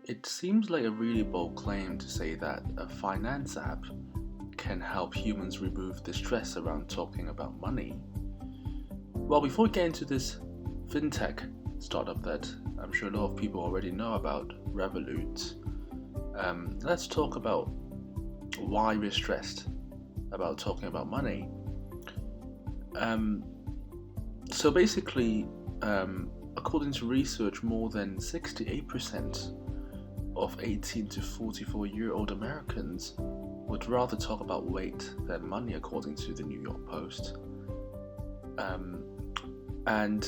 It seems like a really bold claim to say that a finance app can help humans remove the stress around talking about money. Well, before we get into this fintech startup that I'm sure a lot of people already know about, Revolut, let's talk about why we're stressed about talking about money. Um, so basically, according to research, more than 68% of 18 to 44-year-old Americans would rather talk about weight than money, according to the New York Post. Um, and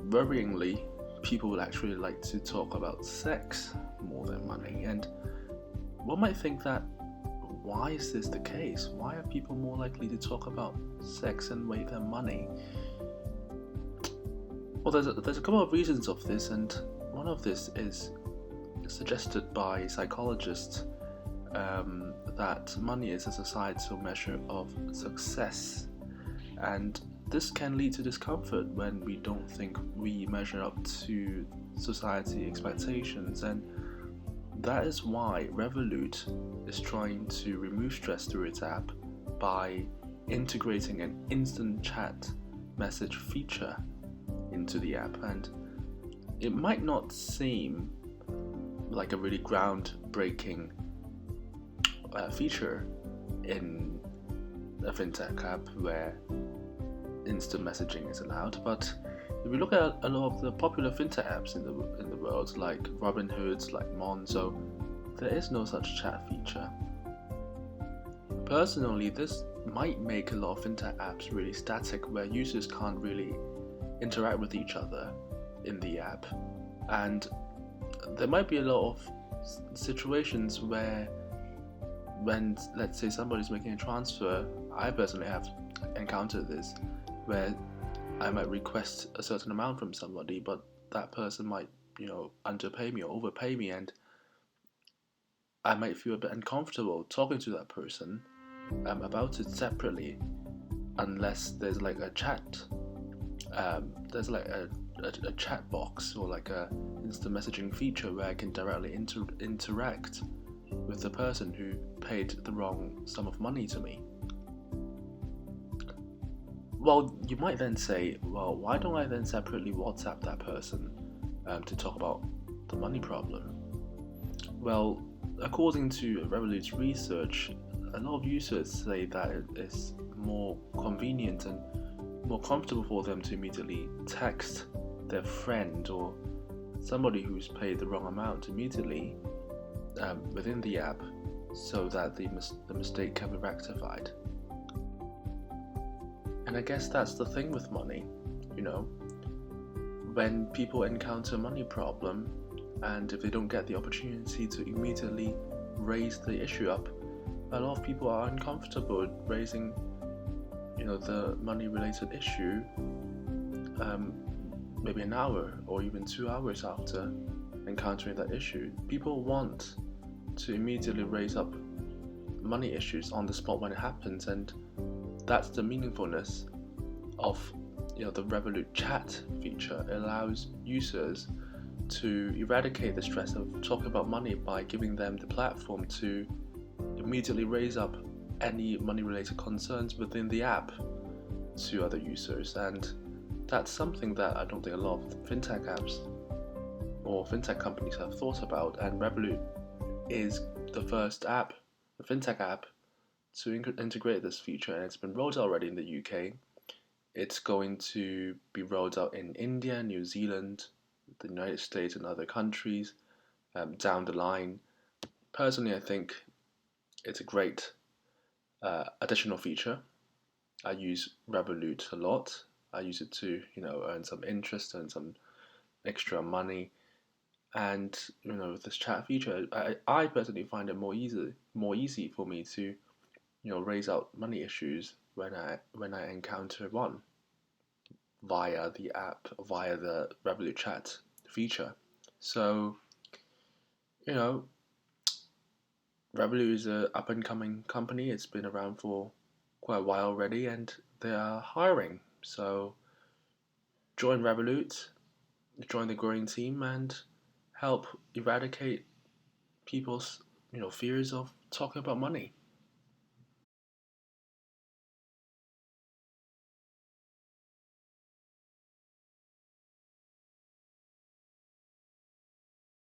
worryingly, people would actually like to talk about sex more than money. And one might think that why is this the case? Why are people more likely to talk about sex and weight than money? Well, there's a couple of reasons of this, and one of this is suggested by psychologists that money is a societal measure of success, and this can lead to discomfort when we don't think we measure up to society expectations, and that is why Revolut is trying to remove stress through its app by integrating an instant chat message feature into the app. And it might not seem like a really groundbreaking feature in a fintech app where instant messaging is allowed, but if we look at a lot of the popular fintech apps in the world, like Robinhood, like Monzo, there is no such chat feature. Personally, this might make a lot of fintech apps really static, where users can't really interact with each other in the app, and there might be a lot of situations where, when let's say somebody's making a transfer, I personally have encountered this, where I might request a certain amount from somebody, but that person might, underpay me or overpay me, and I might feel a bit uncomfortable talking to that person about it separately, unless there's like a chat, there's like a chat box or like a instant messaging feature where I can directly interact with the person who paid the wrong sum of money to me. Well, you might then say, well, why don't I then separately WhatsApp that person to talk about the money problem? Well, according to Revolut's research, a lot of users say that it is more convenient and more comfortable for them to immediately text their friend or somebody who's paid the wrong amount immediately within the app, so that the mistake can be rectified. And I guess that's the thing with money, when people encounter a money problem, and if they don't get the opportunity to immediately raise the issue up, a lot of people are uncomfortable raising, the money-related issue, maybe an hour or even 2 hours after encountering that issue. People want to immediately raise up money issues on the spot when it happens, and that's the meaningfulness of the Revolut chat feature. It allows users to eradicate the stress of talking about money by giving them the platform to immediately raise up any money related concerns within the app to other users. And that's something that I don't think a lot of fintech apps or fintech companies have thought about, and Revolut is the first app, the fintech app, to integrate this feature, and it's been rolled out already in the UK. It's going to be rolled out in India, New Zealand, the United States, and other countries down the line. Personally, I think it's a great additional feature. I use Revolut a lot. I use it to, earn some interest, earn some extra money, and with this chat feature, I personally find it more easy for me to raise out money issues when I encounter one via the app, via the Revolut chat feature. So, you know, Revolut is a up and coming company. It's been around for quite a while already, and they are hiring. So join Revolut, join the growing team, and help eradicate people's fears of talking about money.